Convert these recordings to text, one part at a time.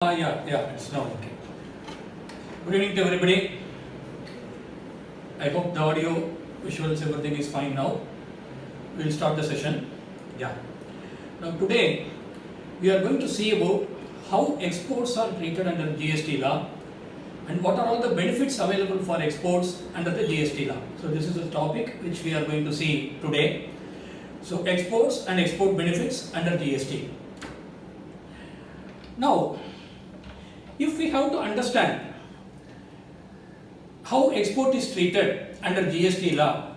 It's now okay. Good evening to everybody. I hope the audio, visuals, everything is fine now. We'll start the session. Now today we are going to see about how exports are treated under GST law and what are all the benefits available for exports under the GST law. So this is a topic which we are going to see today. So exports and export benefits under GST. Now, if we have to understand how export is treated under GST law,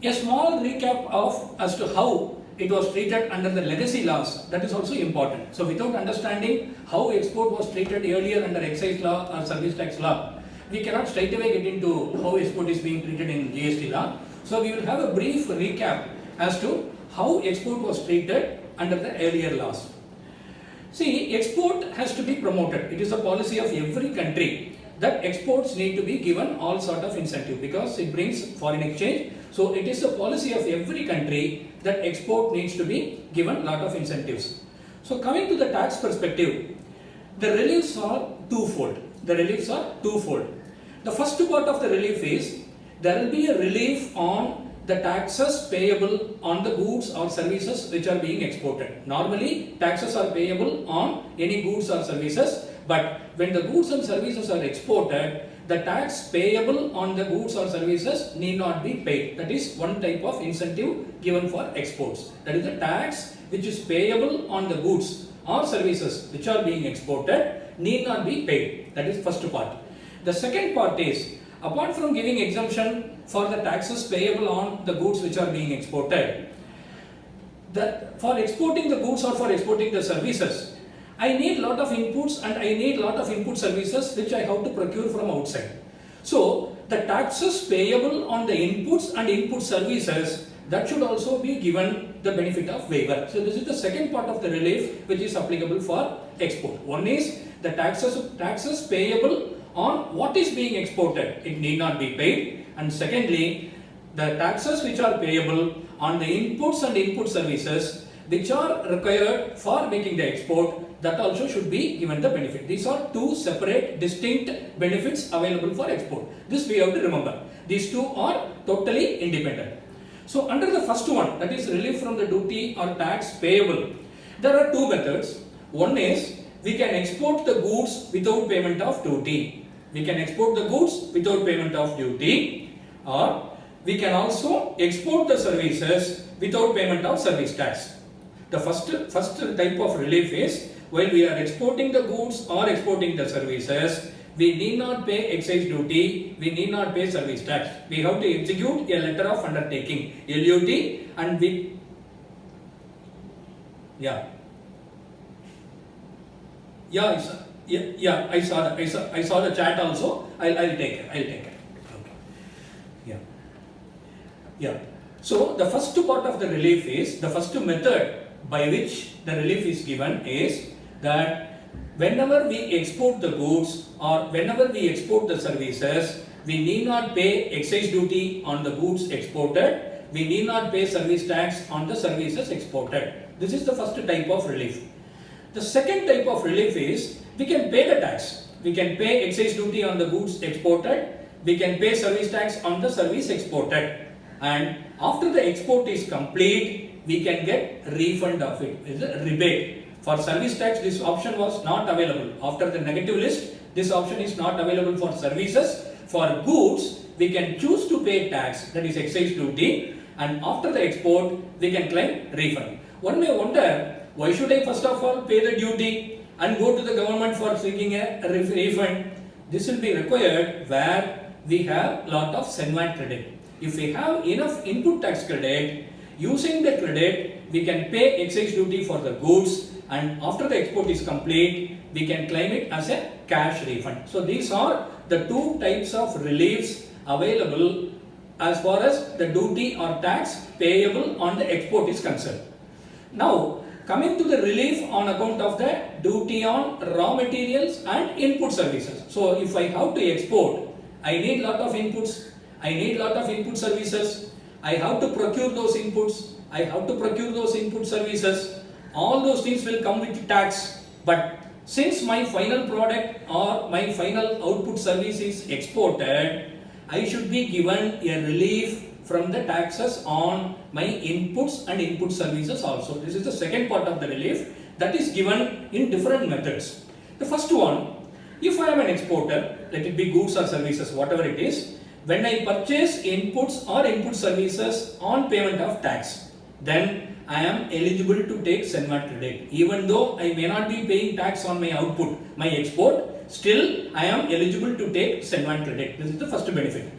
a small recap of as to how it was treated under the legacy laws, that is also important. So without understanding how export was treated earlier under excise law or service tax law, we cannot straight away get into how export is being treated in GST law. So we will have a brief recap as to how export was treated under the earlier laws. See, export has to be promoted. It is a policy of every country that exports need to be given all sort of incentive because it brings foreign exchange. So it is a policy of every country that export needs to be given lot of incentives. So coming to the tax perspective, the reliefs are twofold. The first part of the relief is there will be a relief on the taxes payable on the goods or services which are being exported. Normally, taxes are payable on any goods or services, but when the goods and services are exported, the tax payable on the goods or services need not be paid. That is one type of incentive given for exports. That is the tax which is payable on the goods or services which are being exported need not be paid. That is first part. The second part is, apart from giving exemption for the taxes payable on the goods which are being exported, that for exporting the goods or for exporting the services, I need lot of inputs and I need lot of input services which I have to procure from outside. So the taxes payable on the inputs and input services, that should also be given the benefit of waiver. So this is the second part of the relief which is applicable for export. One is the taxes payable on what is being exported, it need not be paid. And secondly, the taxes which are payable on the inputs and input services which are required for making the export, that also should be given the benefit. These are two separate distinct benefits available for export. This we have to remember. These two are totally independent. So under the first one, that is relief from the duty or tax payable, there are two methods. One is we can export the goods without payment of duty. We can export the goods without payment of duty, or we can also export the services without payment of service tax. The first type of relief is while we are exporting the goods or exporting the services, we need not pay excise duty, we need not pay service tax. We have to execute a letter of undertaking, LUT, and we I saw the chat also. I'll take it. Okay. So the first part of the relief is, the first method by which the relief is given is that whenever we export the goods or whenever we export the services, we need not pay excise duty on the goods exported. We need not pay service tax on the services exported. This is the first type of relief. The second type of relief is we can pay the tax. We can pay excise duty on the goods exported. We can pay service tax on the service exported. And after the export is complete, we can get refund of it. It's a rebate. For service tax, this option was not available. After the negative list, this option is not available for services. For goods, we can choose to pay tax, that is excise duty, and after the export, we can claim refund. One may wonder, why should I first of all pay the duty and go to the government for seeking a refund? This will be required where we have lot of SENVAT credit. If we have enough input tax credit, using the credit, we can pay excise duty for the goods, and after the export is complete, we can claim it as a cash refund. So these are the two types of reliefs available as far as the duty or tax payable on the export is concerned. Now, coming to the relief on account of the duty on raw materials and input services. So if I have to export, I need lot of inputs, I need lot of input services, I have to procure those inputs, I have to procure those input services. All those things will come with tax, but since my final product or my final output service is exported, I should be given a relief from the taxes on my inputs and input services also. This is the second part of the relief that is given in different methods. The first one, if I am an exporter, let it be goods or services, whatever it is, when I purchase inputs or input services on payment of tax, then I am eligible to take SENVAT credit. Even though I may not be paying tax on my output, my export, still I am eligible to take SENVAT credit. This is the first benefit.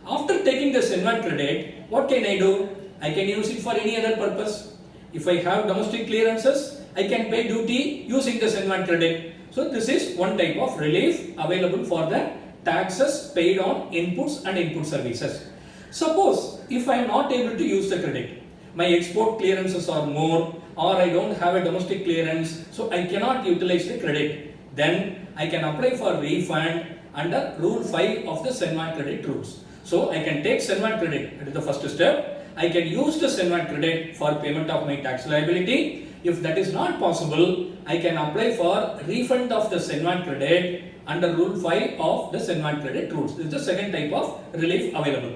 After taking the SENVAT credit, what can I do? I can use it for any other purpose. If I have domestic clearances, I can pay duty using the SENVAT credit. So this is one type of relief available for the taxes paid on inputs and input services. Suppose if I am not able to use the credit, my export clearances are more, or I don't have a domestic clearance, so I cannot utilize the credit, then I can apply for refund under Rule 5 of the SENVAT credit rules. So I can take SENVAT credit, that is the first step. I can use the SENVAT credit for payment of my tax liability. If that is not possible, I can apply for refund of the SENVAT credit under Rule 5 of the SENVAT credit rules. This is the second type of relief available.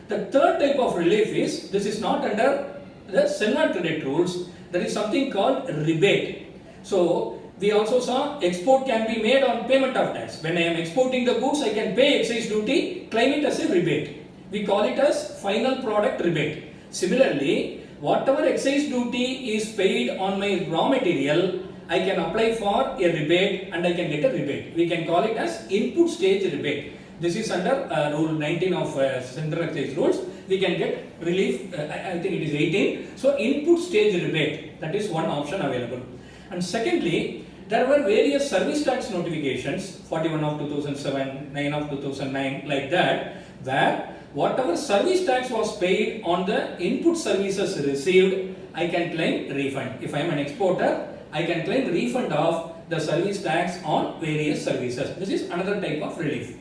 The third type of relief is, this is not under the SENVAT credit rules, there is something called rebate. So we also saw export can be made on payment of tax. When I am exporting the goods, I can pay excise duty, claim it as a rebate. We call it as final product rebate. Similarly, whatever excise duty is paid on my raw material, I can apply for a rebate and I can get a rebate. We can call it as input stage rebate. This is under Rule 19 of Central Excise Rules. We can get relief, I think it is 18. So input stage rebate, that is one option available. And secondly, there were various service tax notifications, 41 of 2007, 9 of 2009, like that, where whatever service tax was paid on the input services received, I can claim refund. If I am an exporter, I can claim refund of the service tax on various services. This is another type of relief.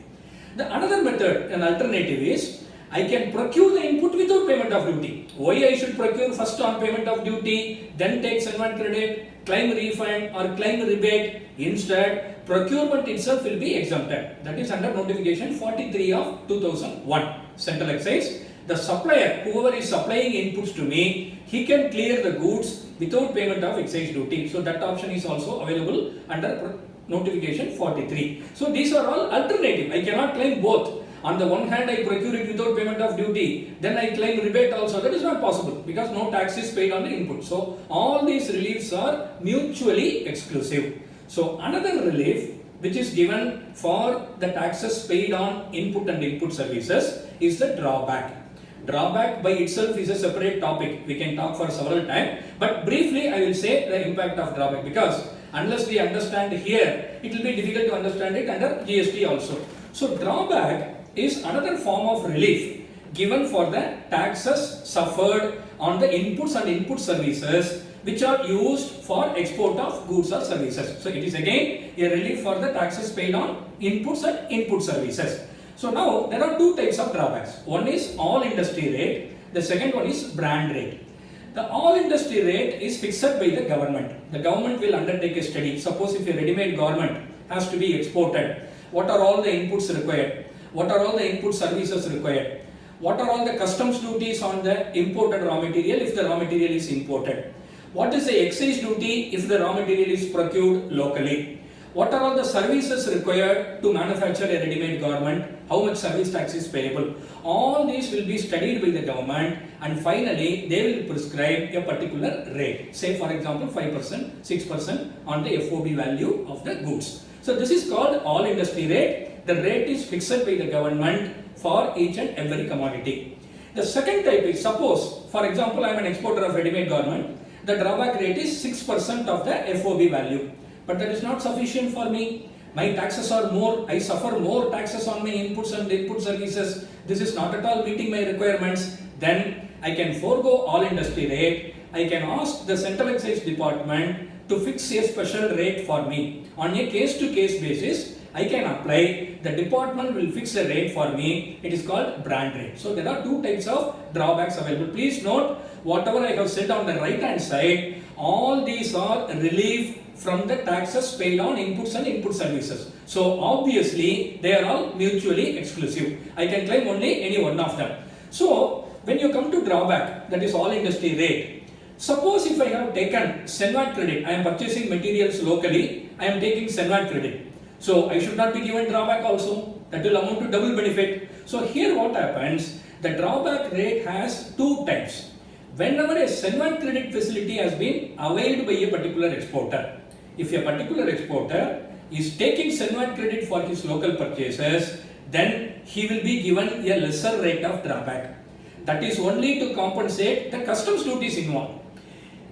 The another method, an alternative is, I can procure the input without payment of duty. Why I should procure first on payment of duty, then take SENVAT credit, claim refund or claim rebate? Instead, procurement itself will be exempted. That is under notification 43 of 2001, Central Excise. The supplier, whoever is supplying inputs to me, he can clear the goods without payment of excise duty. So that option is also available under notification 43. So these are all alternative. I cannot claim both. On the one hand, I procure it without payment of duty, then I claim rebate also. That is not possible because no tax is paid on the input. So all these reliefs are mutually exclusive. So another relief which is given for the taxes paid on input and input services is the drawback. Drawback by itself is a separate topic. We can talk for several times, but briefly I will say the impact of drawback, because unless we understand here, it will be difficult to understand it under GST also. So drawback is another form of relief given for the taxes suffered on the inputs and input services which are used for export of goods or services. So it is again a relief for the taxes paid on inputs and input services. So now there are two types of drawbacks. One is all industry rate, the second one is brand rate. The all industry rate is fixed by the government. The government will undertake a study. Suppose if a ready-made garment has to be exported, what are all the inputs required? What are all the input services required? What are all the customs duties on the imported raw material if the raw material is imported? What is the excise duty if the raw material is procured locally? What are all the services required to manufacture a ready-made garment? How much service tax is payable? All these will be studied by the government, and finally they will prescribe a particular rate. Say for example 5%, 6% on the FOB value of the goods. So this is called all industry rate. The rate is fixed by the government for each and every commodity. The second type is, suppose for example I am an exporter of ready-made garment, the drawback rate is 6% of the FOB value. But that is not sufficient for me. My taxes are more, I suffer more taxes on my inputs and input services. This is not at all meeting my requirements. Then I can forego all industry rate. I can ask the Central Excise Department to fix a special rate for me. On a case-to-case basis, I can apply. The department will fix a rate for me. It is called brand rate. So there are two types of drawbacks available. Please note, whatever I have said on the right hand side, all these are relief from the taxes paid on inputs and input services. So obviously they are all mutually exclusive. I can claim only any one of them. So when you come to drawback, that is all industry rate. Suppose if I have taken Senvat credit, I am purchasing materials locally, I am taking Senvat credit. So I should not be given drawback also. That will amount to double benefit. So here what happens, the drawback rate has two types. Whenever a Senvat credit facility has been availed by a particular exporter, if a particular exporter is taking Senvat credit for his local purchases, then he will be given a lesser rate of drawback. That is only to compensate the customs duties involved.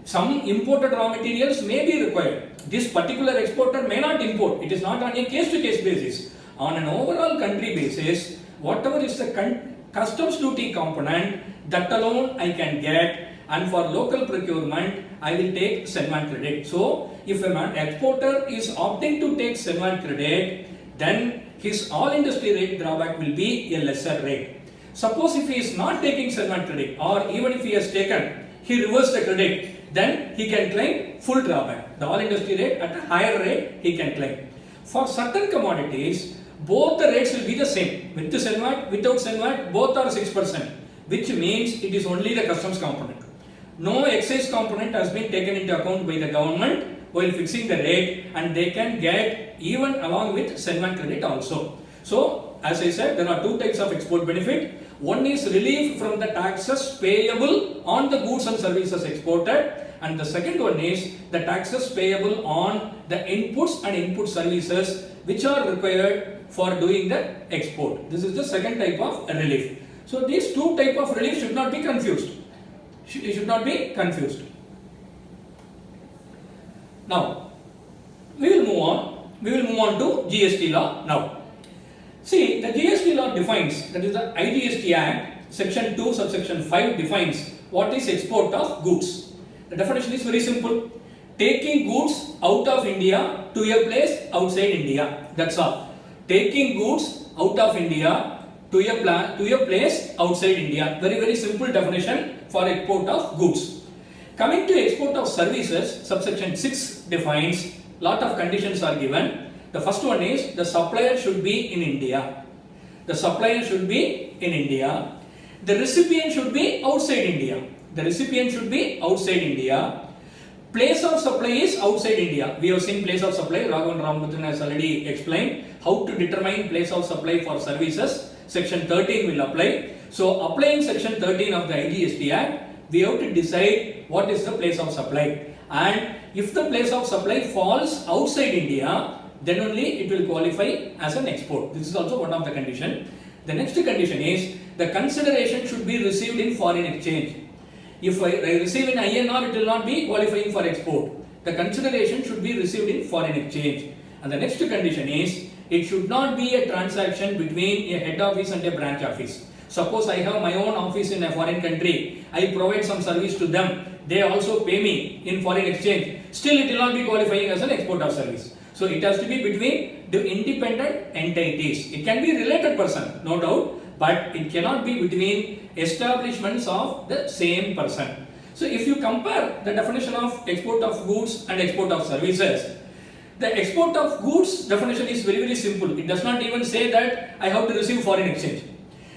Some imported raw materials may be required. This particular exporter may not import. It is not on a case-to-case basis. On an overall country basis, whatever is the customs duty component, that alone I can get, and for local procurement, I will take Senvat credit. So, if an exporter is opting to take Senvat credit, then his all industry rate drawback will be a lesser rate. Suppose if he is not taking Senvat credit, or even if he has taken, he reversed the credit, then he can claim full drawback. The all industry rate at a higher rate he can claim. For certain commodities, both the rates will be the same. With the Senvat, without Senvat, both are 6%, which means it is only the customs component. No excise component has been taken into account by the government while fixing the rate, and they can get even along with Senvat credit also. So, as I said, there are two types of export benefit. One is relief from the taxes payable on the goods and services exported, and the second one is the taxes payable on the inputs and input services which are required for doing the export. This is the second type of relief. So these two types of relief should not be confused. It should not be confused. Now, we will move on. We will move on to GST law now. See, the GST law defines, that is the IGST Act, section 2, subsection 5 defines what is export of goods. The definition is very simple. Taking goods out of India to a place outside India. That's all. Taking goods out of India to a place outside India. Very, very simple definition for export of goods. Coming to export of services, subsection 6 defines, lot of conditions are given. The first one is the supplier should be in India. The supplier should be in India. The recipient should be outside India. The recipient should be outside India. Place of supply is outside India. We have seen place of supply. Raghavan Ramamuthan has already explained how to determine place of supply for services. Section 13 will apply. So, applying section 13 of the IGST Act, we have to decide what is the place of supply. And if the place of supply falls outside India, then only it will qualify as an export. This is also one of the conditions. The next condition is the consideration should be received in foreign exchange. If I receive in INR, it will not be qualifying for export. The consideration should be received in foreign exchange. And the next condition is it should not be a transaction between a head office and a branch office. Suppose I have my own office in a foreign country, I provide some service to them, they also pay me in foreign exchange, still it will not be qualifying as an export of service. So it has to be between the independent entities. It can be related person, no doubt, but it cannot be between establishments of the same person. So if you compare the definition of export of goods and export of services, the export of goods definition is very, very simple. It does not even say that I have to receive foreign exchange.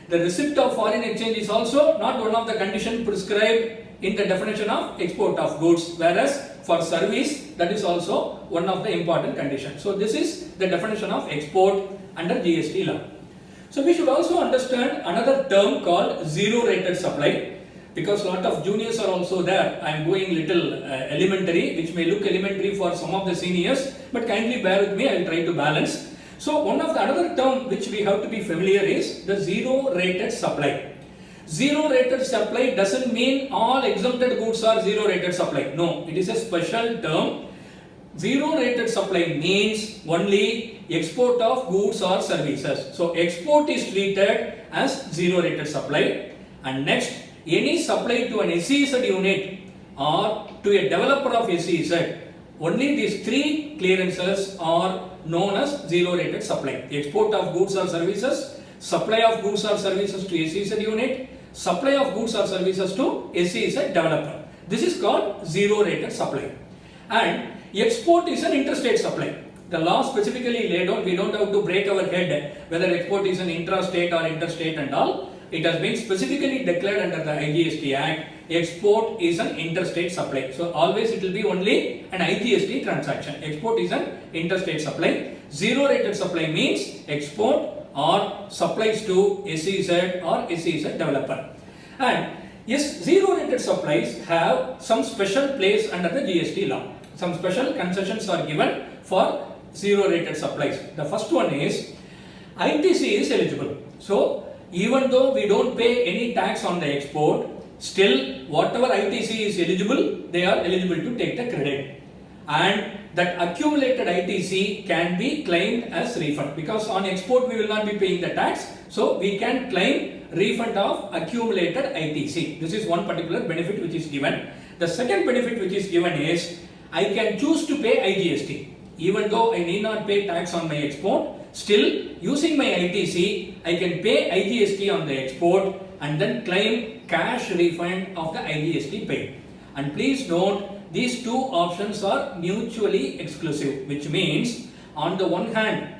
The receipt of foreign exchange is also not one of the conditions prescribed in the definition of export of goods, whereas for service that is also one of the important conditions. So this is the definition of export under GST law. So we should also understand another term called zero rated supply, because lot of juniors are also there. I am going little elementary, which may look elementary for some of the seniors, but kindly bear with me, I will try to balance. So one of the another term which we have to be familiar is the zero rated supply. Zero rated supply doesn't mean all exempted goods are zero rated supply. No, it is a special term. Zero rated supply means only export of goods or services. So export is treated as zero rated supply. And next, any supply to an SEZ unit or to a developer of SEZ, only these three clearances are known as zero rated supply. Export of goods or services, supply of goods or services to SEZ unit, supply of goods or services to SEZ developer. This is called zero rated supply. And Export is an interstate supply. The law specifically laid out, we don't have to break our head whether export is an intrastate or interstate and all. It has been specifically declared under the IGST Act, export is an interstate supply. So always it will be only an IGST transaction. Export is an interstate supply. Zero rated supply means export or supplies to SEZ or SEZ developer. And yes, zero rated supplies have some special place under the GST law. Some special concessions are given for zero rated supplies. The first one is ITC is eligible. So even though we don't pay any tax on the export, still whatever ITC is eligible, they are eligible to take the credit. And that accumulated ITC can be claimed as refund, because on export we will not be paying the tax, so we can claim refund of accumulated ITC. This is one particular benefit which is given. The second benefit which is given is I can choose to pay IGST. Even though I need not pay tax on my export, still using my ITC I can pay IGST on the export and then claim cash refund of the IGST paid. And please note, these two options are mutually exclusive, which means on the one hand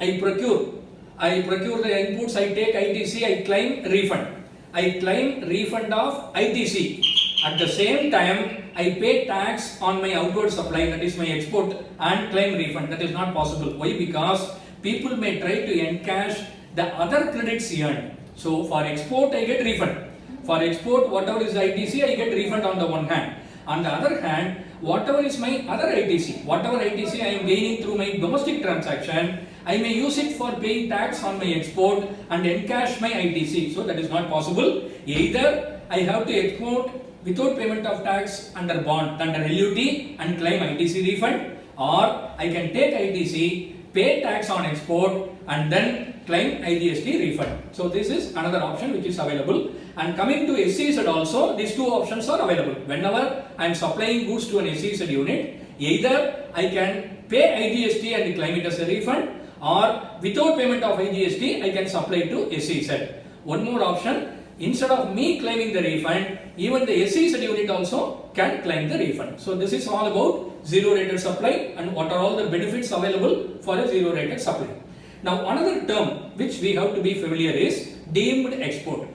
I procure the inputs, I take ITC, I claim refund. I claim refund of ITC. At the same time, I pay tax on my outward supply, that is my export, and claim refund. That is not possible. Why? Because people may try to encash the other credits earned. So for export, I get refund. For export, whatever is ITC, I get refund on the one hand. On the other hand, whatever is my other ITC, whatever ITC I am gaining through my domestic transaction, I may use it for paying tax on my export and encash my ITC. So that is not possible. Either I have to export without payment of tax under bond, under LUT and claim ITC refund, or I can take ITC, pay tax on export and then claim IGST refund. So this is another option which is available. And coming to SEZ also, these two options are available. Whenever I am supplying goods to an SEZ unit, either I can pay IGST and claim it as a refund, or without payment of IGST, I can supply to SEZ. One more option, instead of me claiming the refund, even the SEZ unit also can claim the refund. So this is all about zero rated supply and what are all the benefits available for a zero rated supply. Now another term which we have to be familiar is deemed export.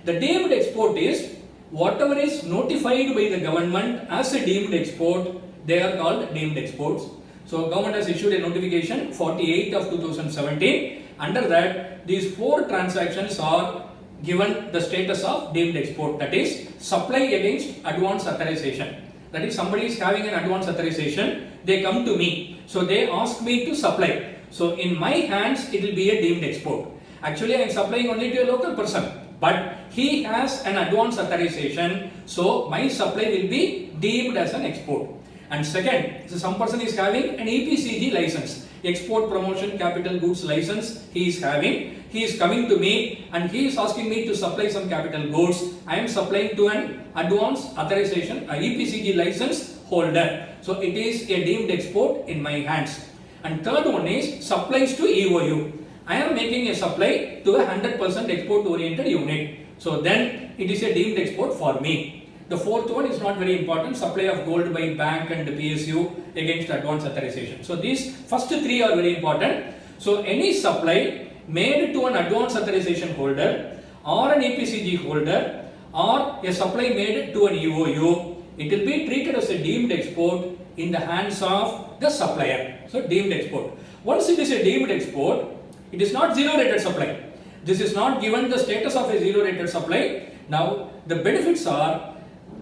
The deemed export is whatever is notified by the government as a deemed export, they are called deemed exports. So government has issued a notification 48 of 2017. Under that, these four transactions are given the status of deemed export, that is supply against advance authorization. That is, somebody is having an advance authorization, they come to me, so they ask me to supply. So in my hands it will be a deemed export. Actually I am supplying only to a local person, but he has an advance authorization, so my supply will be deemed as an export. And second, so some person is having an EPCG license, export promotion capital goods license he is having. He is coming to me and he is asking me to supply some capital goods. I am supplying to an advance authorization, a EPCG license holder. So it is a deemed export in my hands. And third one is supplies to EOU. I am making a supply to a 100% export oriented unit. So then it is a deemed export for me. The fourth one is not very important, supply of gold by bank and PSU against advance authorization. So these first three are very important. So any supply made to an advance authorization holder or an EPCG holder or a supply made to an EOU, it will be treated as a deemed export in the hands of the supplier. So deemed export. Once it is a deemed export, it is not zero rated supply. This is not given the status of a zero rated supply. Now the benefits are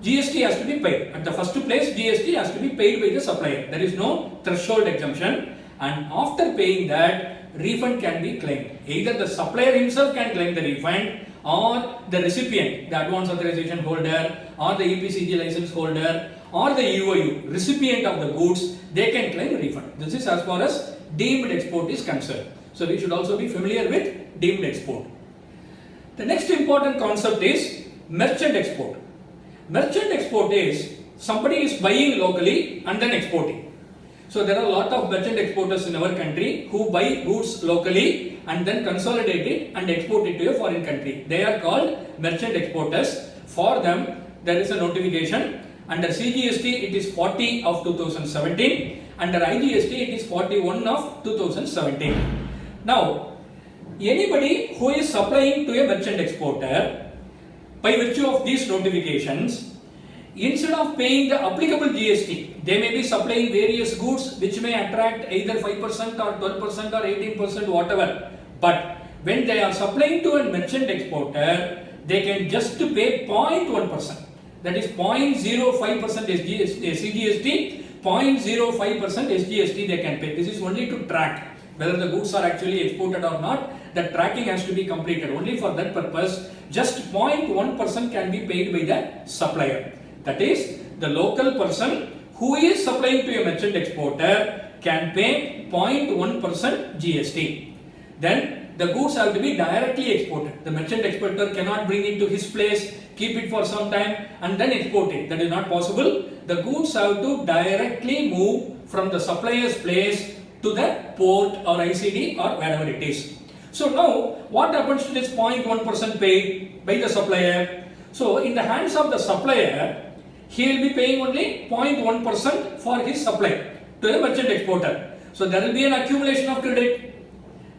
GST has to be paid. At the first place, GST has to be paid by the supplier. There is no threshold exemption, and after paying that, refund can be claimed. Either the supplier himself can claim the refund, or the recipient, the advance authorization holder, or the EPCG license holder, or the EOU, recipient of the goods, they can claim refund. This is as far as deemed export is concerned. So we should also be familiar with deemed export. The next important concept is merchant export. Merchant export is somebody is buying locally and then exporting. So there are a lot of merchant exporters in our country who buy goods locally and then consolidate it and export it to a foreign country. They are called merchant exporters. For them, there is a notification Under CGST it is 40 of 2017. Under IGST it is 41 of 2017. Now, anybody who is supplying to a merchant exporter, by virtue of these notifications, instead of paying the applicable GST, they may be supplying various goods which may attract either 5% or 12% or 18%, whatever. But when they are supplying to a merchant exporter, they can just pay 0.1%. That is 0.05% CGST, 0.05% SGST they can pay. This is only to track whether the goods are actually exported or not. The tracking has to be completed. Only for that purpose, just 0.1% can be paid by the supplier. That is, the local person who is supplying to a merchant exporter can pay 0.1% GST. Then the goods have to be directly exported. The merchant exporter cannot bring it to his place, keep it for some time and then export it. That is not possible. The goods have to directly move from the supplier's place to the port or ICD or wherever it is. So now, what happens to this 0.1% paid by the supplier? So in the hands of the supplier, he will be paying only 0.1% for his supply to the merchant exporter. So there will be an accumulation of credit.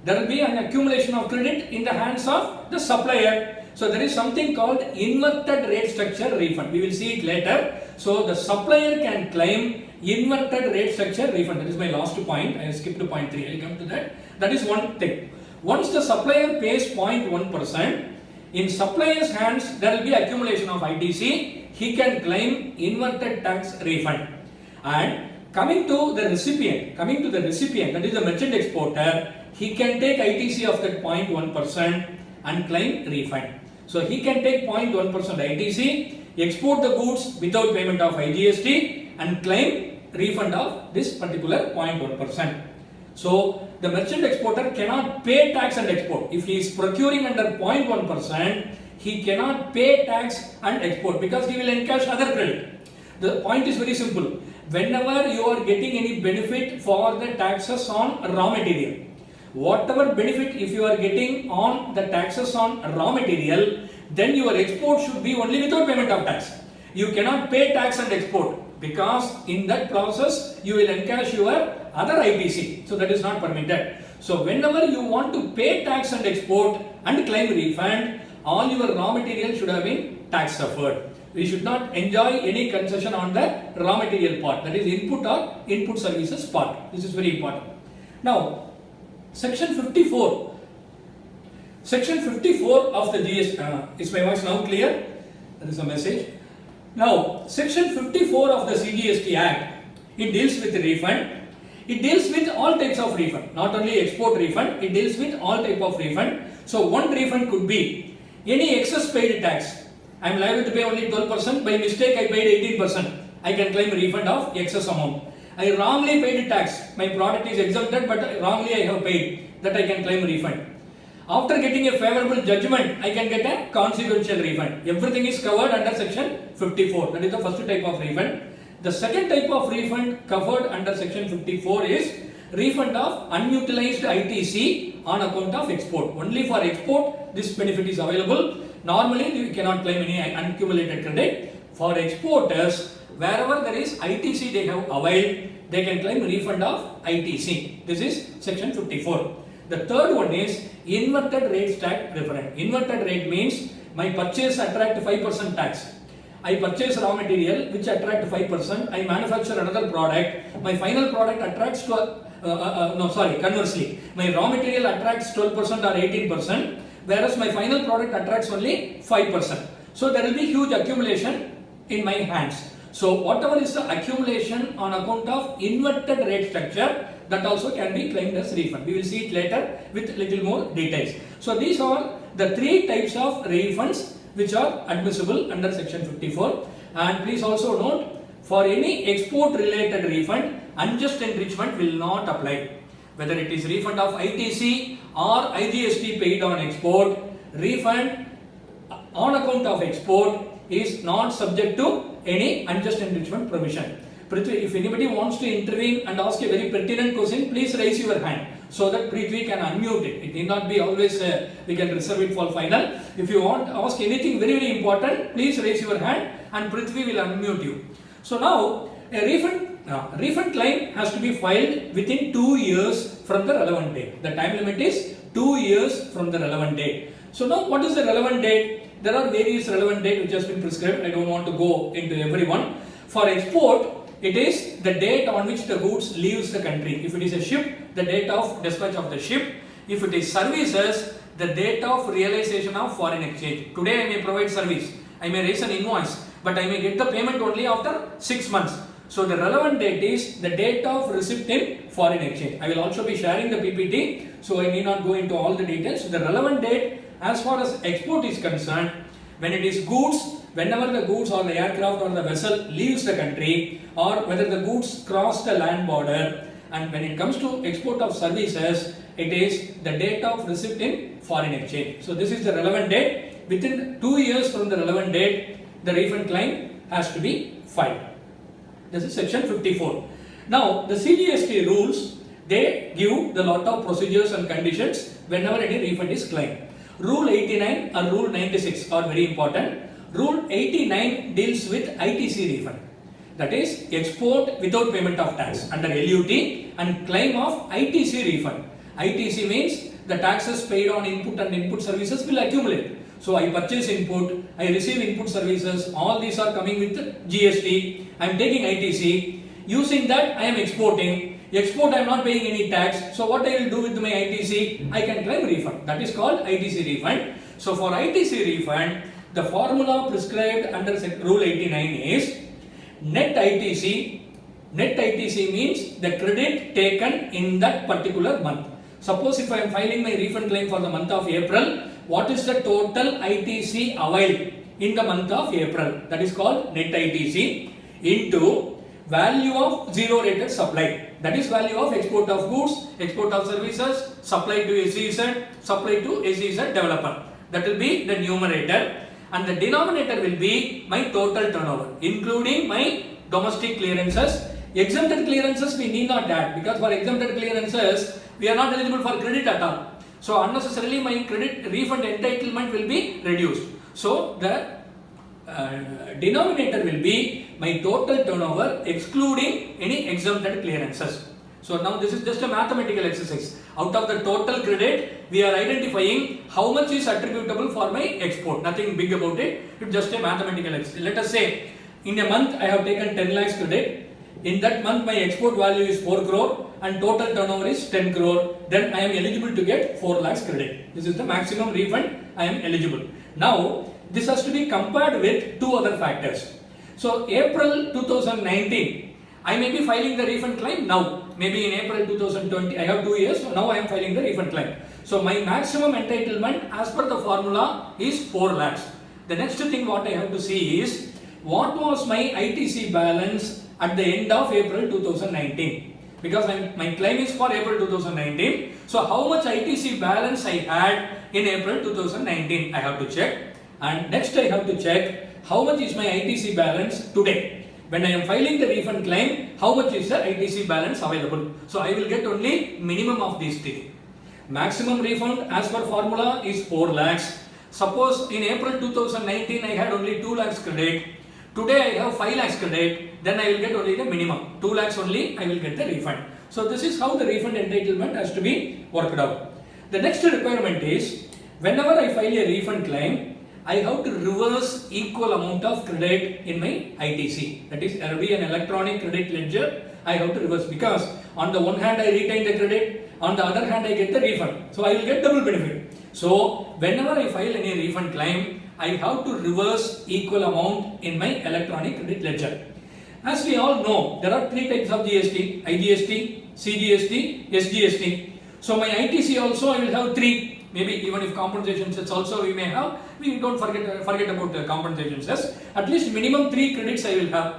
There will be an accumulation of credit in the hands of the supplier. So there is something called inverted rate structure refund. We will see it later. So the supplier can claim inverted rate structure refund. That is my last point. I skipped to point 3. I will come to that. That is one thing. Once the supplier pays 0.1%, in supplier's hands there will be accumulation of ITC. He can claim inverted tax refund. And coming to the recipient, that is the merchant exporter, he can take ITC of that 0.1% and claim refund. So he can take 0.1% ITC, export the goods without payment of IGST and claim refund of this particular 0.1%. So the merchant exporter cannot pay tax and export. If he is procuring under 0.1%, he cannot pay tax and export because he will encash other credit. The point is very simple. Whenever you are getting any benefit for the taxes on raw material, whatever benefit if you are getting on the taxes on raw material, then your export should be only without payment of tax. You cannot pay tax and export because in that process you will encash your other ITC. So that is not permitted. So whenever you want to pay tax and export and claim refund, all your raw material should have been tax deferred. We should not enjoy any concession on the raw material part, that is input or input services part. This is very important. Now, Section 54. Section 54 of the GST, is my voice now clear? That is a message. Now, Section 54 of the CGST Act, it deals with refund. It deals with all types of refund, not only export refund, it deals with all type of refund. So, one refund could be any excess paid tax. I am liable to pay only 12%, by mistake I paid 18%. I can claim refund of excess amount. I wrongly paid tax, my product is exempted but wrongly I have paid, that I can claim refund. After getting a favorable judgment, I can get a consequential refund. Everything is covered under Section 54. That is the first type of refund. The second type of refund covered under Section 54 is refund of unutilized ITC on account of export. Only for export this benefit is available. Normally you cannot claim any unaccumulated credit. For exporters, wherever there is ITC they have availed, they can claim refund of ITC. This is Section 54. The third one is inverted rate tax referend. Inverted rate means my purchase attract 5% tax. I purchase raw material which attract 5%. I manufacture another product. My final product attracts conversely. My raw material attracts 12% or 18%, whereas my final product attracts only 5%. So there will be huge accumulation in my hands. So whatever is the accumulation on account of inverted rate structure, that also can be claimed as refund. We will see it later with little more details. So these are the three types of refunds which are admissible under Section 54. And please also note, for any export related refund, unjust enrichment will not apply. Whether it is refund of ITC or IGST paid on export, refund on account of export is not subject to any unjust enrichment provision. Prithvi, if anybody wants to intervene and ask a very pertinent question, please raise your hand so that Prithvi can unmute it. It need not be always, we can reserve it for final. If you want to ask anything very, very important, please raise your hand and Prithvi will unmute you. So now a refund claim has to be filed within 2 years from the relevant date. The time limit is 2 years from the relevant date. So now what is the relevant date? There are various relevant dates which has been prescribed. I don't want to go into every one. For export, it is the date on which the goods leaves the country. If it is a ship, the date of dispatch of the ship. If it is services, the date of realization of foreign exchange. Today I may provide service, I may raise an invoice, but I may get the payment only after 6 months. So the relevant date is the date of receipt in foreign exchange. I will also be sharing the PPT, so I need not go into all the details. The relevant date as far as export is concerned, when it is goods, whenever the goods or the aircraft or the vessel leaves the country, or whether the goods cross the land border. And when it comes to export of services, it is the date of receipt in foreign exchange. So this is the relevant date. Within 2 years from the relevant date, the refund claim has to be filed. This is section 54. Now the CGST rules, they give the lot of procedures and conditions whenever any refund is claimed. Rule 89 or Rule 96 are very important. Rule 89 deals with ITC refund. That is export without payment of tax under LUT and claim of ITC refund. ITC means the taxes paid on input and input services will accumulate. So I purchase input, I receive input services, all these are coming with GST. I am taking ITC. Using that I am exporting. Export I am not paying any tax. So what I will do with my ITC? I can claim refund. That is called ITC refund. So for ITC refund, the formula prescribed under Rule 89 is net ITC. Net ITC means the credit taken in that particular month. Suppose if I am filing my refund claim for the month of April, what is the total ITC availed in the month of April? That is called net ITC into value of zero rated supply. That is value of export of goods, export of services, supply to SEZ, supply to SEZ developer. That will be the numerator. And the denominator will be my total turnover, including my domestic clearances. Exempted clearances we need not add, because for exempted clearances we are not eligible for credit at all. So unnecessarily my credit refund entitlement will be reduced. So the denominator will be my total turnover excluding any exempted clearances. So now this is just a mathematical exercise. Out of the total credit, we are identifying how much is attributable for my export. Nothing big about it. It's just a mathematical exercise. Let us say in a month I have taken 10 lakhs credit. In that month my export value is 4 crore and total turnover is 10 crore. Then I am eligible to get 4 lakhs credit. This is the maximum refund I am eligible. Now this has to be compared with two other factors. So April 2019, I may be filing the refund claim now. Maybe in April 2020, I have 2 years, so now I am filing the refund claim. So my maximum entitlement as per the formula is 4 lakhs. The next thing what I have to see is what was my ITC balance at the end of April 2019. Because my claim is for April 2019. So how much ITC balance I had in April 2019, I have to check. And next I have to check how much is my ITC balance today. When I am filing the refund claim, how much is the ITC balance available? So I will get only minimum of these three. Maximum refund as per formula is 4 lakhs. Suppose in April 2019 I had only 2 lakhs credit. Today I have 5 lakhs credit. Then I will get only the minimum. 2 lakhs only I will get the refund. So this is how the refund entitlement has to be worked out. The next requirement is whenever I file a refund claim, I have to reverse equal amount of credit in my ITC. That is, there will be an electronic credit ledger. I have to reverse because on the one hand I retain the credit, on the other hand I get the refund. So I will get double benefit. So whenever I file any refund claim, I have to reverse equal amount in my electronic credit ledger. As we all know, there are 3 types of GST: IGST, CGST, SGST. So my ITC also I will have 3. Maybe even if compensation sets also we may have, we don't forget about the compensation sets. At least minimum 3 credits I will have.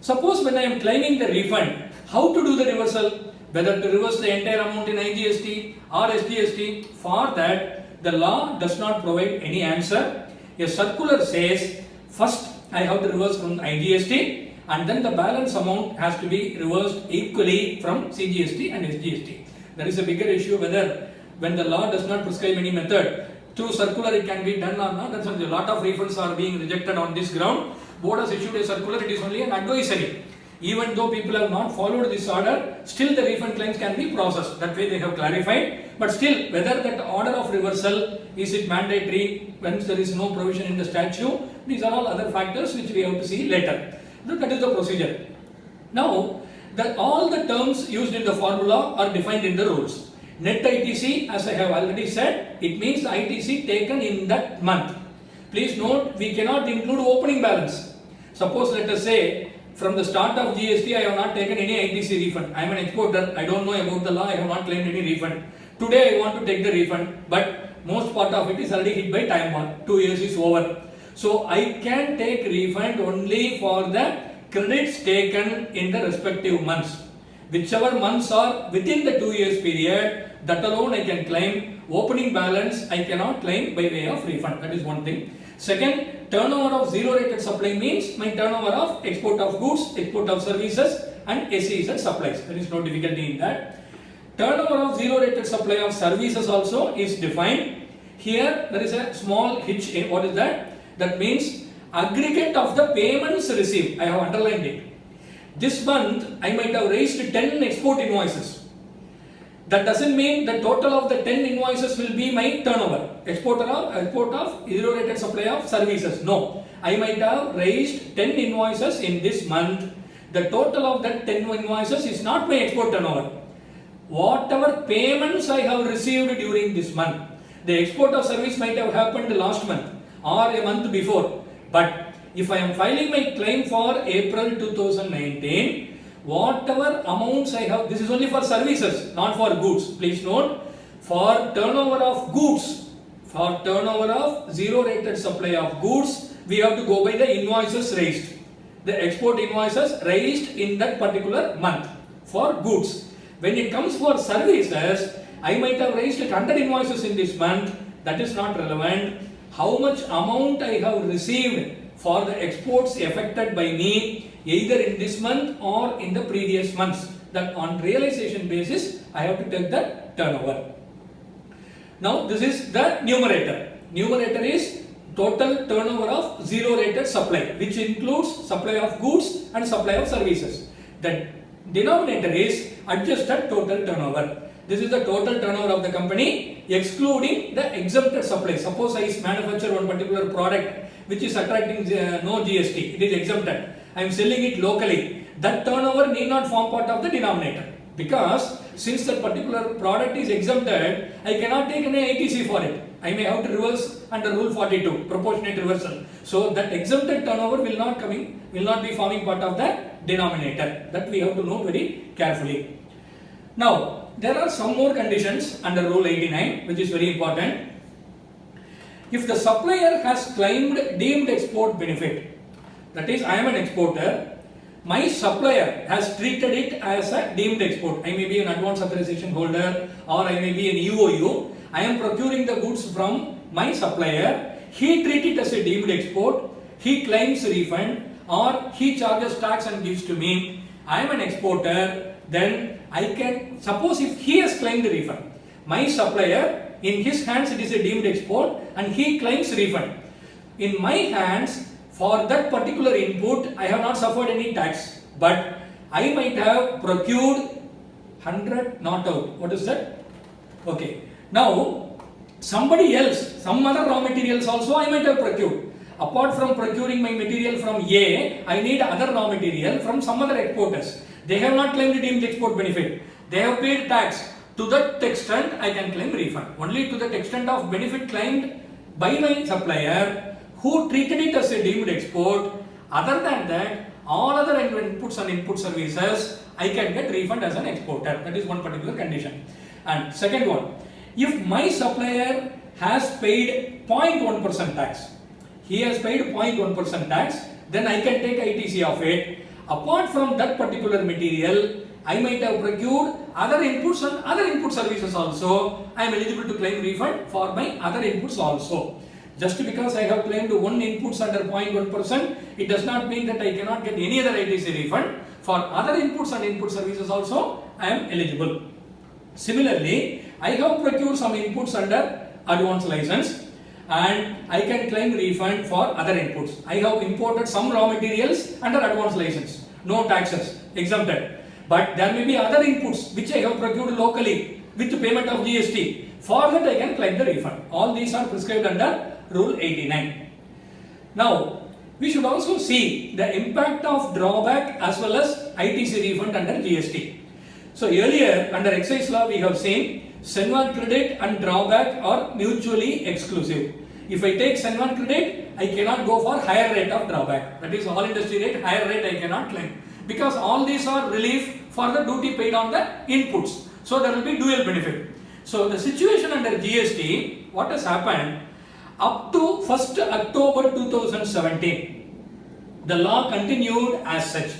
Suppose when I am claiming the refund, how to do the reversal? Whether to reverse the entire amount in IGST or SGST, for that the law does not provide any answer. A circular says first I have to reverse from IGST and then the balance amount has to be reversed equally from CGST and SGST. There is a bigger issue whether when the law does not prescribe any method, through circular it can be done or not. That's why a lot of refunds are being rejected on this ground. board has issued a circular, it is only an advisory. Even though people have not followed this order, still the refund claims can be processed. That way they have clarified. But still, whether that order of reversal, is it mandatory when there is no provision in the statute, these are all other factors which we have to see later. That is the procedure. Now, all the terms used in the formula are defined in the rules. Net ITC, as I have already said, it means the ITC taken in that month. Please note, we cannot include opening balance. Suppose let us say, from the start of GST, I have not taken any ITC refund. I am an exporter, I don't know about the law, I have not claimed any refund. Today I want to take the refund, but most part of it is already hit by time mark. 2 years is over. So I can take refund only for the credits taken in the respective months. Whichever months are within the 2 years period, that alone I can claim. Opening balance I cannot claim by way of refund. That is one thing. Second, turnover of zero rated supply means my turnover of export of goods, export of services and SEZ supplies. There is no difficulty in that. Turnover of zero rated supply of services also is defined. Here there is a small hitch. What is that? That means aggregate of the payments received. I have underlined it. This month I might have raised 10 export invoices. That doesn't mean the total of the 10 invoices will be my turnover. Export of zero rated supply of services. No. I might have raised 10 invoices in this month. The total of that 10 invoices is not my export turnover. Whatever payments I have received during this month. The export of service might have happened last month or a month before. But if I am filing my claim for April 2019, whatever amounts I have, this is only for services, not for goods. Please note, for turnover of goods, for turnover of zero rated supply of goods, we have to go by the invoices raised. The export invoices raised in that particular month for goods. When it comes for services, I might have raised 100 invoices in this month. That is not relevant. How much amount I have received for the exports affected by me either in this month or in the previous months, that on realization basis I have to take the turnover. Now this is the numerator. Numerator is total turnover of zero rated supply, which includes supply of goods and supply of services. The denominator is adjusted total turnover. This is the total turnover of the company excluding the exempted supply. Suppose I manufacture one particular product which is attracting no GST, it is exempted. I am selling it locally. That turnover need not form part of the denominator, because since that particular product is exempted, I cannot take any ITC for it. I may have to reverse under Rule 42, proportionate reversal. So that exempted turnover will not be forming part of the denominator. That we have to note very carefully. Now, there are some more conditions under Rule 89, which is very important. If the supplier has claimed deemed export benefit, that is, I am an exporter, my supplier has treated it as a deemed export. I may be an advance authorization holder or I may be an EOU. I am procuring the goods from my supplier. He treats it as a deemed export. He claims refund or he charges tax and gives to me. I am an exporter. Then I can, suppose if he has claimed the refund, my supplier, in his hands it is a deemed export and he claims refund. In my hands, for that particular input, I have not suffered any tax, but I might have procured 100 not out. What is that? Okay. Now, somebody else, some other raw materials also I might have procured. Apart from procuring my material from A, I need other raw material from some other exporters. They have not claimed deemed export benefit. They have paid tax. To that extent, I can claim refund. Only to that extent of benefit claimed by my supplier who treated it as a deemed export. Other than that, all other inputs and input services, I can get refund as an exporter. That is one particular condition. And second one, if my supplier has paid 0.1% tax, he has paid 0.1% tax, then I can take ITC of it. Apart from that particular material, I might have procured other inputs and other input services also. I am eligible to claim refund for my other inputs also. Just because I have claimed one inputs under 0.1%, it does not mean that I cannot get any other ITC refund. For other inputs and input services also, I am eligible. Similarly, I have procured some inputs under advance license. and I can claim refund for other inputs. I have imported some raw materials under advance license, no taxes, exempted. But there may be other inputs which I have procured locally with payment of GST. For that I can claim the refund. All these are prescribed under Rule 89. Now, we should also see the impact of drawback as well as ITC refund under GST. So earlier under excise law we have seen Senvan credit and drawback are mutually exclusive. If I take Senvan credit, I cannot go for higher rate of drawback. That is all industry rate, higher rate I cannot claim. Because all these are relief for the duty paid on the inputs. So there will be dual benefit. So the situation under GST, what has happened, up to 1st October 2017, the law continued as such.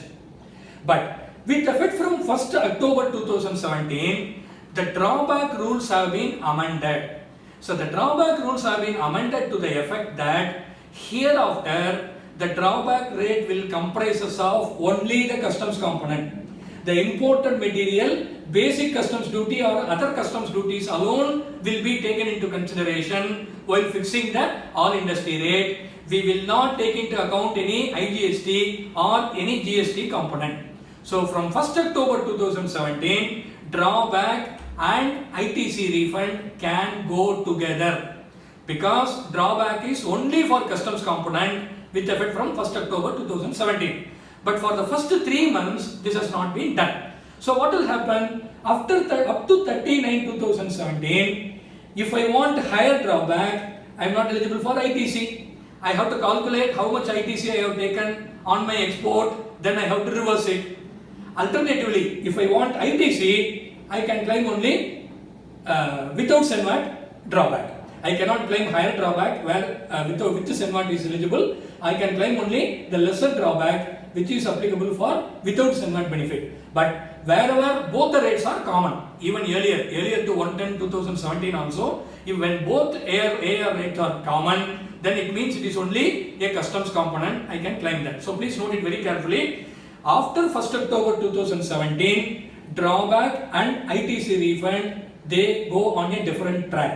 But with effect from 1st October 2017, the drawback rules have been amended. So the drawback rules have been amended to the effect that hereafter the drawback rate will comprises of only the customs component. The imported material, basic customs duty or other customs duties alone will be taken into consideration while fixing the all industry rate. We will not take into account any IGST or any GST component. So from 1st October 2017, drawback and ITC refund can go together because drawback is only for customs component with effect from 1st October 2017. But for the first 3 months, this has not been done. So what will happen after up to 39/2017? If I want higher drawback, I am not eligible for ITC. I have to calculate how much ITC I have taken on my export, then I have to reverse it. Alternatively, if I want ITC, I can claim only without SENVAT drawback. I cannot claim higher drawback where with SENVAT is eligible. I can claim only the lesser drawback which is applicable for without SENVAT benefit. But wherever both the rates are common, even earlier to 110/2017 also, if when both AR rates are common, then it means it is only a customs component, I can claim that. So please note it very carefully. After 1st October 2017, drawback and ITC refund, they go on a different track.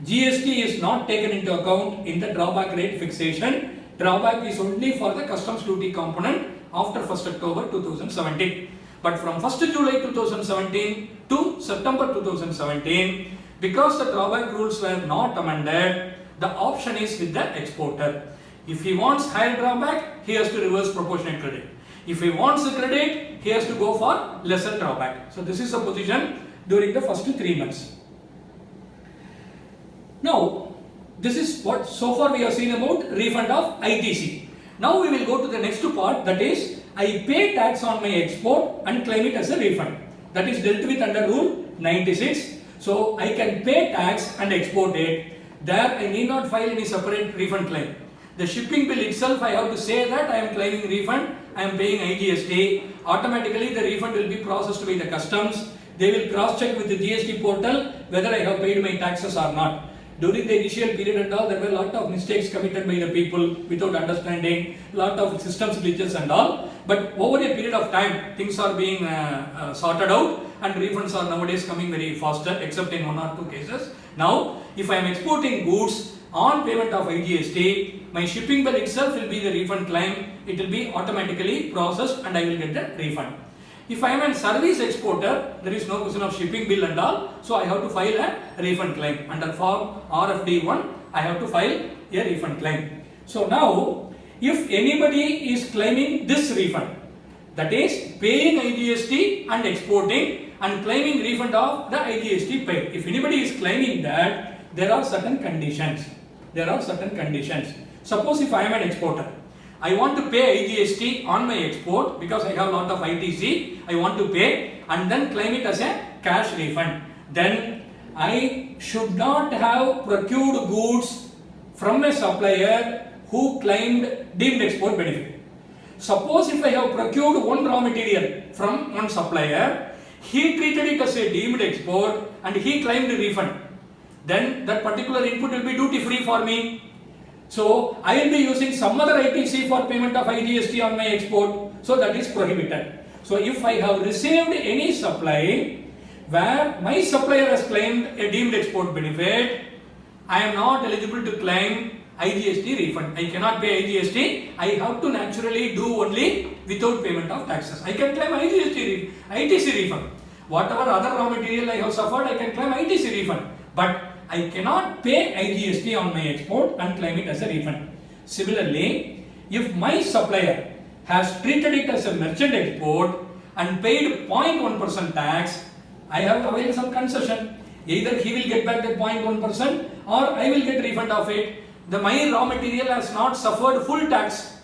GST is not taken into account in the drawback rate fixation. Drawback is only for the customs duty component after 1st October 2017. But from 1st July 2017 to September 2017, because the drawback rules were not amended, the option is with the exporter. If he wants higher drawback, he has to reverse proportionate credit. If he wants the credit, he has to go for lesser drawback. So this is the position during the first 3 months. Now, this is what so far we have seen about refund of ITC. Now we will go to the next part, that is I pay tax on my export and claim it as a refund. That is dealt with under Rule 96. So I can pay tax and export it. There I need not file any separate refund claim. The shipping bill itself I have to say that I am claiming refund, I am paying IGST. Automatically the refund will be processed by the customs. They will cross check with the GST portal whether I have paid my taxes or not. During the initial period and all, there were a lot of mistakes committed by the people without understanding, lot of systems glitches and all. But over a period of time, things are being sorted out and refunds are nowadays coming very faster, except in 1 or 2 cases. Now, if I am exporting goods on payment of IGST, my shipping bill itself will be the refund claim. It will be automatically processed and I will get the refund. If I am a service exporter, there is no question of shipping bill and all, so I have to file a refund claim. Under form RFD1, I have to file a refund claim. So now, if anybody is claiming this refund, that is paying IGST and exporting and claiming refund of the IGST paid. If anybody is claiming that, there are certain conditions. Suppose if I am an exporter, I want to pay IGST on my export because I have a lot of ITC. I want to pay and then claim it as a cash refund. Then I should not have procured goods from a supplier who claimed deemed export benefit. Suppose if I have procured one raw material from one supplier, he treated it as a deemed export and he claimed a refund, then that particular input will be duty free for me. So I will be using some other ITC for payment of IGST on my export, so that is prohibited. So if I have received any supply where my supplier has claimed a deemed export benefit, I am not eligible to claim IGST refund. I cannot pay IGST. I have to naturally do only without payment of taxes. I can claim ITC refund. Whatever other raw material I have suffered, I can claim ITC refund. But I cannot pay IGST on my export and claim it as a refund. Similarly, if my supplier has treated it as a merchant export and paid 0.1% tax, I have availed some concession. Either he will get back that 0.1% or I will get refund of it. My raw material has not suffered full tax.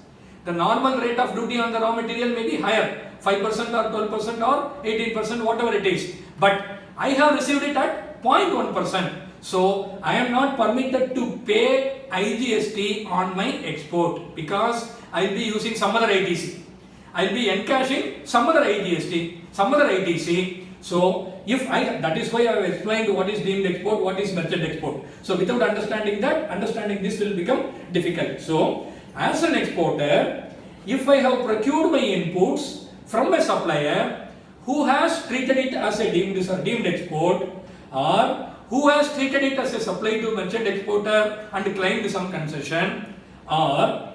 The normal rate of duty on the raw material may be higher, 5% or 12% or 18%, whatever it is. But I have received it at 0.1%. So I am not permitted to pay IGST on my export because I will be using some other ITC. I will be encashing some other IGST, some other ITC. So that is why I have explained what is deemed export, what is merchant export. So without understanding that, understanding this will become difficult. So as an exporter, if I have procured my inputs from a supplier who has treated it as a deemed export, or who has treated it as a supply to merchant exporter and claimed some concession, or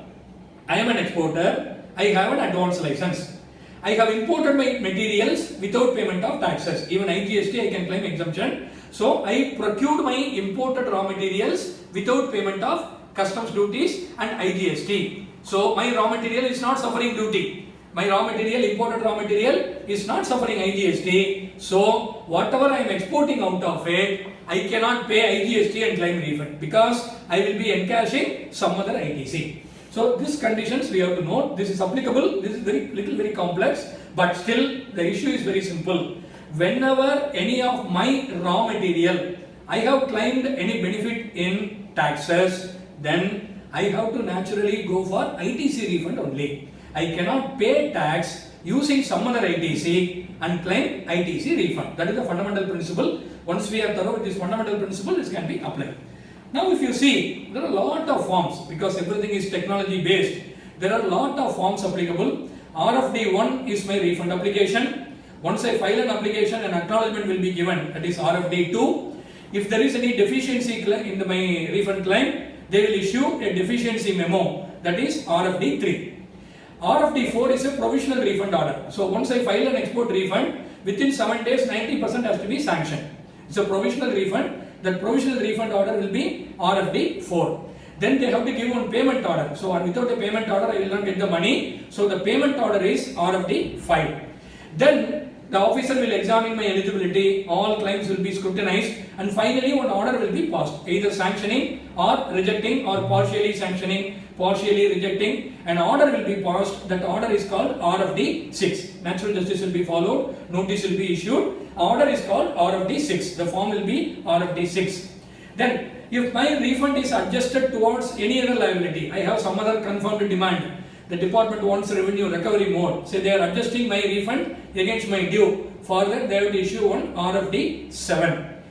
I am an exporter, I have an advance license. I have imported my materials without payment of taxes. Even IGST I can claim exemption. So I procured my imported raw materials without payment of customs duties and IGST. So my raw material is not suffering duty. My raw material, imported raw material is not suffering IGST. So whatever I am exporting out of it, I cannot pay IGST and claim refund because I will be encashing some other ITC. So these conditions we have to note. This is applicable. This is very complex, but still the issue is very simple. Whenever any of my raw material I have claimed any benefit in taxes, then I have to naturally go for ITC refund only. I cannot pay tax using some other ITC and claim ITC refund. That is the fundamental principle. Once we are thorough with this fundamental principle, this can be applied. Now if you see, there are a lot of forms because everything is technology based. There are a lot of forms applicable. RFD 1 is my refund application. Once I file an application, an acknowledgement will be given, that is RFD 2. If there is any deficiency in my refund claim, they will issue a deficiency memo, that is RFD 3. RFD 4 is a provisional refund order. So once I file an export refund, within 7 days 90% has to be sanctioned. It's a provisional refund. That provisional refund order will be RFD 4. Then they have to give one payment order. So without a payment order, I will not get the money. So the payment order is RFD 5. Then the officer will examine my eligibility. All claims will be scrutinized, and finally one order will be passed, either sanctioning or rejecting or partially sanctioning, partially rejecting. An order will be passed. That order is called RFD 6. Natural justice will be followed. Notice will be issued. Order is called RFD 6. The form will be RFD 6. Then, if my refund is adjusted towards any other liability, I have some other confirmed demand. The department wants revenue recovery mode. Say they are adjusting my refund against my due. For that, they will issue one RFD 7.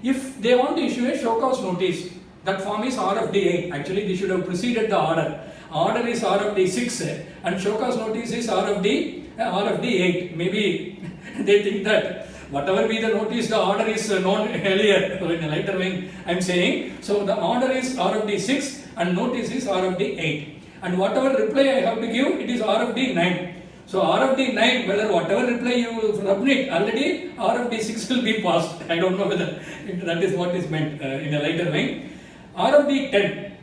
If they want to issue a show cause notice, that form is RFD 8. Actually, they should have preceded the order. Order is RFD 6 and show cause notice is RFD 8. Maybe they think that whatever be the notice, the order is known earlier. So in a later wing, I am saying. So the order is RFD 6 and notice is RFD 8. And whatever reply I have to give, it is RFD 9. So RFD 9, whether whatever reply you submit, already RFD 6 will be passed. I don't know whether that is what is meant in a later wing. RFD 10,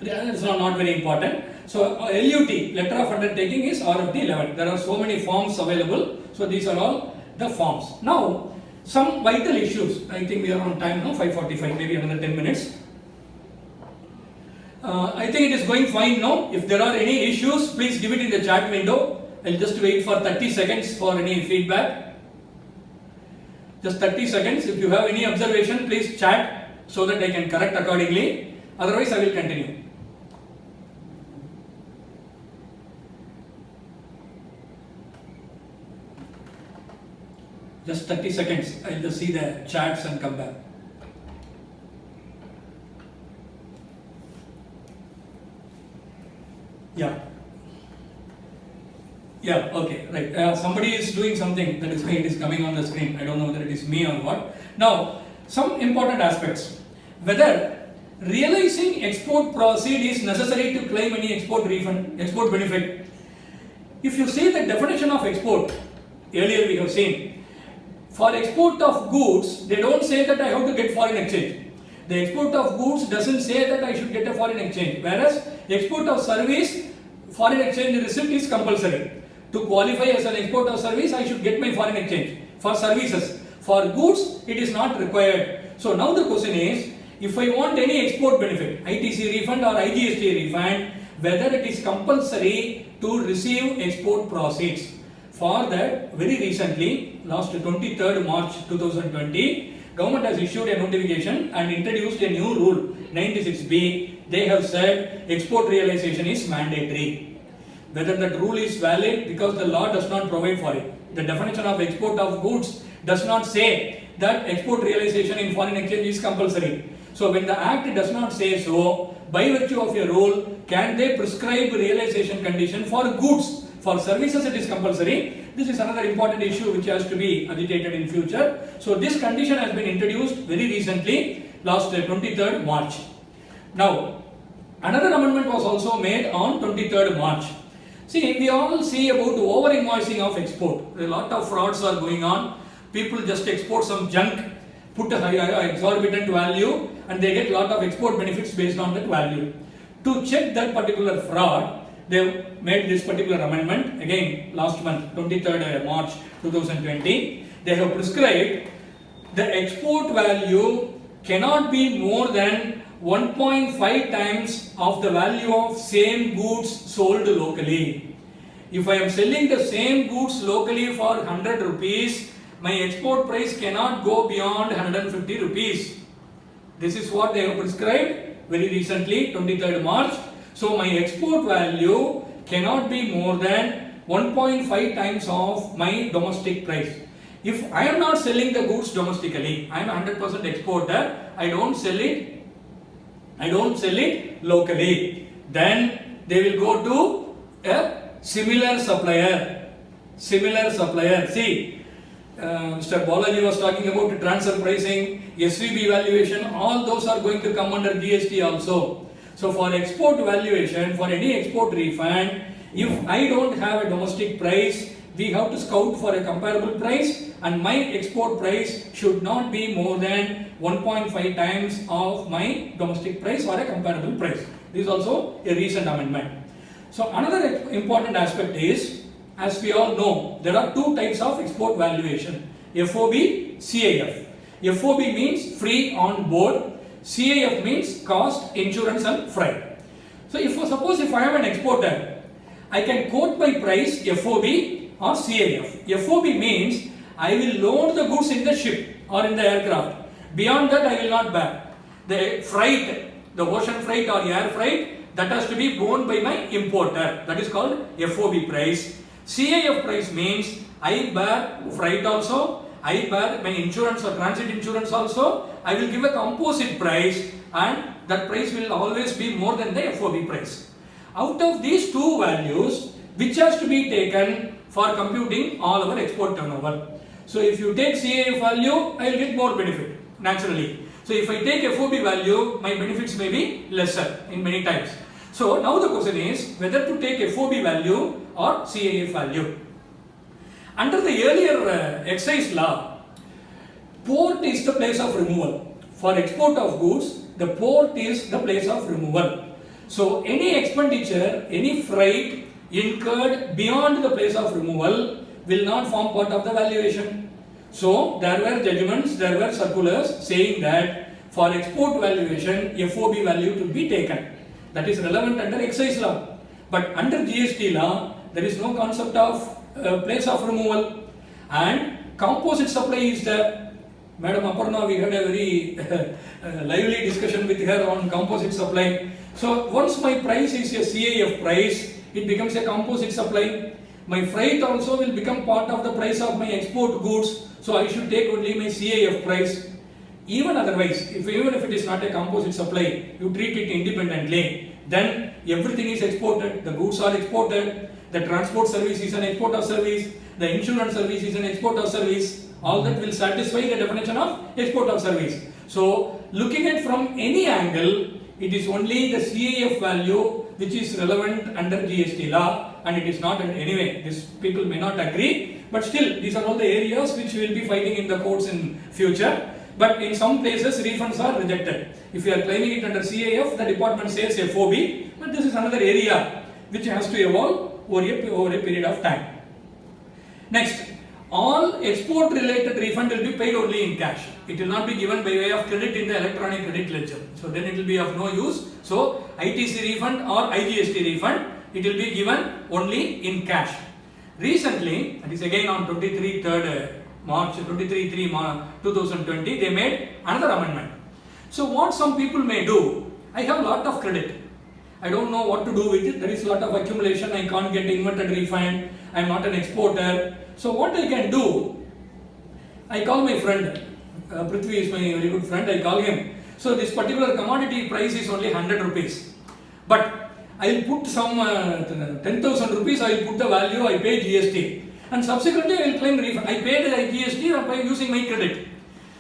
that is not very important. So LUT, letter of undertaking, is RFD 11. There are so many forms available. So these are all the forms. Now, some vital issues. I think we are on time now, 5:45, maybe another 10 minutes. I think it is going fine now. If there are any issues, please give it in the chat window. I'll just wait for 30 seconds for any feedback. Just 30 seconds. If you have any observation, please chat so that I can correct accordingly. Otherwise, I will continue. Just 30 seconds. I'll just see the chats and come back. Yeah, okay, right. Somebody is doing something, that is why it is coming on the screen. I don't know whether it is me or what. Now, some important aspects. Whether realizing export proceed is necessary to claim any export refund, export benefit. If you see the definition of export, earlier we have seen, for export of goods, they don't say that I have to get foreign exchange. The export of goods doesn't say that I should get a foreign exchange, whereas export of service, foreign exchange receipt is compulsory. To qualify as an export of service, I should get my foreign exchange for services. For goods, it is not required. So now the question is, if I want any export benefit, ITC refund or IGST refund, whether it is compulsory to receive export proceeds. For that, very recently, last 23rd March 2020, government has issued a notification and introduced a new rule, 96B. They have said export realization is mandatory. Whether that rule is valid, because the law does not provide for it. The definition of export of goods does not say that export realization in foreign exchange is compulsory. So when the Act does not say so, by virtue of a rule, can they prescribe realization condition for goods? For services it is compulsory. This is another important issue which has to be agitated in future. So this condition has been introduced very recently, last 23rd March. Now, another amendment was also made on 23rd March. See, we all see about over invoicing of export. A lot of frauds are going on. People just export some junk, put a high exorbitant value, and they get a lot of export benefits based on that value. To check that particular fraud, they made this particular amendment again last month, 23rd March 2020. They have prescribed the export value cannot be more than 1.5 times of the value of same goods sold locally. If I am selling the same goods locally for 100 rupees, my export price cannot go beyond 150 rupees. This is what they have prescribed very recently, 23rd March. So my export value cannot be more than 1.5 times of my domestic price. If I am not selling the goods domestically, I am 100% exporter, I don't sell it locally, then they will go to a similar supplier. See, Mr. Balaji was talking about transfer pricing, SVB valuation, all those are going to come under GST also. So for export valuation, for any export refund, if I don't have a domestic price, we have to scout for a comparable price, and my export price should not be more than 1.5 times of my domestic price or a comparable price. This is also a recent amendment. So another important aspect is, as we all know, there are two types of export valuation, FOB, CIF. FOB means free on board, CIF means cost, insurance and freight. So suppose if I am an exporter, I can quote my price FOB or CIF. FOB means I will load the goods in the ship or in the aircraft. Beyond that I will not bear. The freight, the ocean freight or air freight, that has to be borne by my importer. That is called FOB price. CIF price means I bear freight also, I bear my insurance or transit insurance also, I will give a composite price, and that price will always be more than the FOB price. Out of these two values, which has to be taken for computing all our export turnover? So if you take CIF value, I will get more benefit naturally. So if I take FOB value, my benefits may be lesser in many times. So now the question is whether to take FOB value or CIF value. Under the earlier excise law, port is the place of removal. For export of goods, the port is the place of removal. So any expenditure, any freight incurred beyond the place of removal will not form part of the valuation. So there were judgments, there were circulars saying that for export valuation, FOB value to be taken. That is relevant under excise law. But under GST law, there is no concept of place of removal, and composite supply is there. Madam Aparna, we had a very lively discussion with her on composite supply. So once my price is a CIF price, it becomes a composite supply. My freight also will become part of the price of my export goods, so I should take only my CIF price. Even otherwise, even if it is not a composite supply, you treat it independently, then everything is exported, the goods are exported, the transport service is an export of service, the insurance service is an export of service. All that will satisfy the definition of export of service. So looking at from any angle, it is only the CIF value which is relevant under GST law, and it is not. Anyway, these people may not agree, but still these are all the areas which we will be fighting in the courts in future. But in some places refunds are rejected. If you are claiming it under CIF, the department says FOB, but this is another area which has to evolve over a period of time. Next, all export related refund will be paid only in cash. It will not be given by way of credit in the electronic credit ledger. So then it will be of no use. So ITC refund or IGST refund, it will be given only in cash. Recently, that is again on 23rd March 2020, they made another amendment. So what some people may do, I have a lot of credit. I don't know what to do with it. There is a lot of accumulation. I can't get inverted refund. I am not an exporter. So what I can do, I call my friend. Prithvi is my very good friend. I call him. So this particular commodity price is only 100 rupees. But I will put some 10,000 rupees. I will put the value. I pay GST. And subsequently I will claim refund. I paid the GST by using my credit.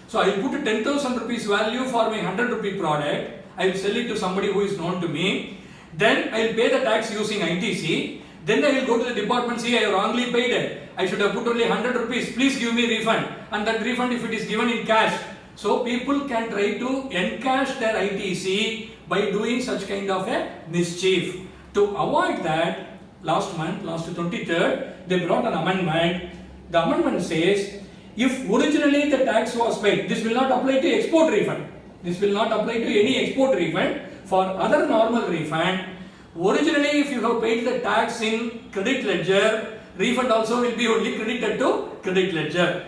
So I will put 10,000 rupees value for my 100 rupee product. I will sell it to somebody who is known to me. Then I will pay the tax using ITC. Then I will go to the department, say I have wrongly paid it. I should have put only 100 rupees. Please give me refund. And that refund, if it is given in cash. So people can try to encash their ITC by doing such kind of a mischief. To avoid that, last 23rd, they brought an amendment. The amendment says, if originally the tax was paid, this will not apply to export refund. This will not apply to any export refund. For other normal refund, originally if you have paid the tax in credit ledger, refund also will be only credited to credit ledger.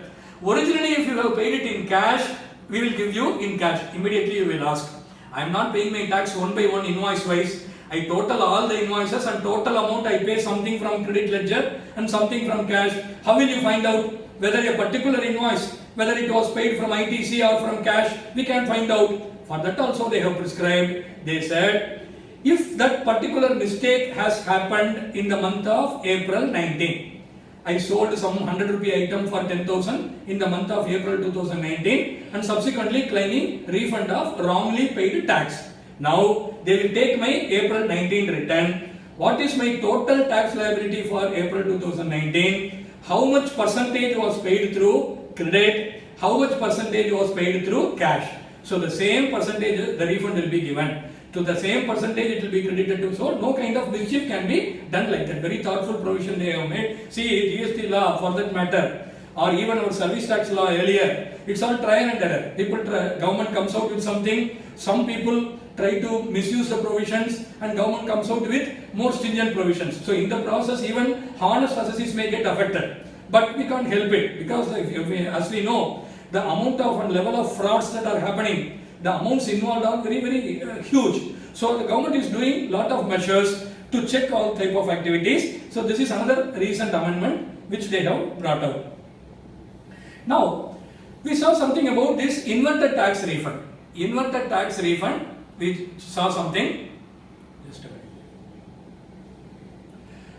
Originally if you have paid it in cash, we will give you in cash. Immediately you will ask, I am not paying my tax one by one invoice wise. I total all the invoices and total amount I pay something from credit ledger and something from cash. How will you find out whether a particular invoice, whether it was paid from ITC or from cash? We can find out. For that also they have prescribed. They said, if that particular mistake has happened in the month of April 19, I sold some 100 rupee item for 10,000 in the month of April 2019 and subsequently claiming refund of wrongly paid tax. Now they will take my April 19 return. What is my total tax liability for April 2019? How much percentage was paid through credit? How much percentage was paid through cash? So the same percentage, the refund will be given. To the same percentage it will be credited to. So no kind of mischief can be done like that. Very thoughtful provision they have made. See, GST law for that matter, or even our service tax law earlier, it's all trial and error. Government comes out with something, some people try to misuse the provisions and government comes out with more stringent provisions. So in the process even honest assessees may get affected. But we can't help it because as we know, the amount of and level of frauds that are happening, the amounts involved are very, very huge. So the government is doing lot of measures to check all type of activities. So this is another recent amendment which they have brought out. Now, we saw something about this inverted tax refund. Inverted tax refund, we saw something. Just a minute.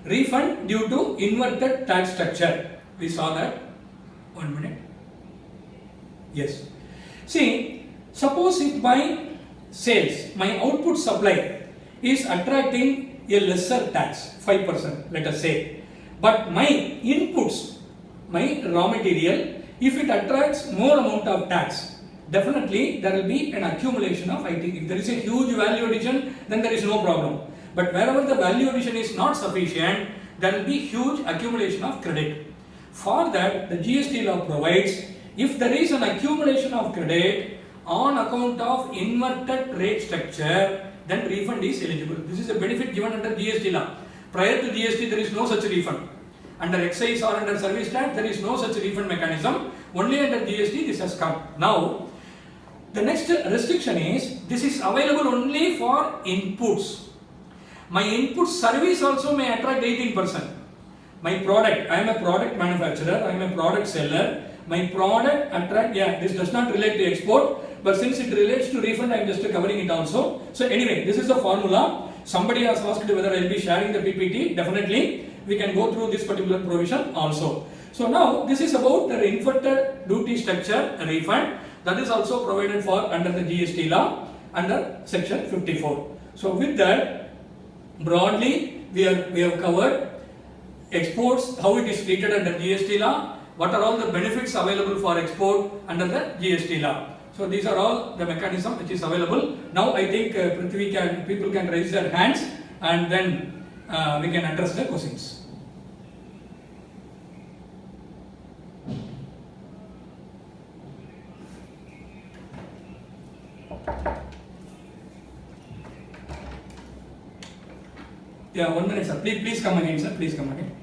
Refund due to inverted tax structure. We saw that. 1 minute. Yes. See, suppose if my sales, my output supply is attracting a lesser tax, 5%, let us say. But my inputs, my raw material, if it attracts more amount of tax, definitely there will be an accumulation of IT. If there is a huge value addition, then there is no problem. But wherever the value addition is not sufficient, there will be huge accumulation of credit. For that, the GST law provides, if there is an accumulation of credit on account of inverted rate structure, then refund is eligible. This is a benefit given under GST law. Prior to GST, there is no such refund. Under excise or under service tax, there is no such refund mechanism. Only under GST, this has come. Now, the next restriction is, this is available only for inputs. My input service also may attract 18%. My product, I am a product manufacturer, I am a product seller. My product attract, this does not relate to export, but since it relates to refund, I am just covering it also. So anyway, this is the formula. Somebody has asked whether I will be sharing the PPT. Definitely, we can go through this particular provision also. So now this is about the inverted duty structure refund, that is also provided for under the GST law under section 54. So with that, broadly we have covered exports, how it is treated under GST law, what are all the benefits available for export under the GST law. So these are all the mechanism which is available. Now I think people can raise their hands and then we can address the questions. Yeah, 1 minute, sir. Please come again, sir. Please come again.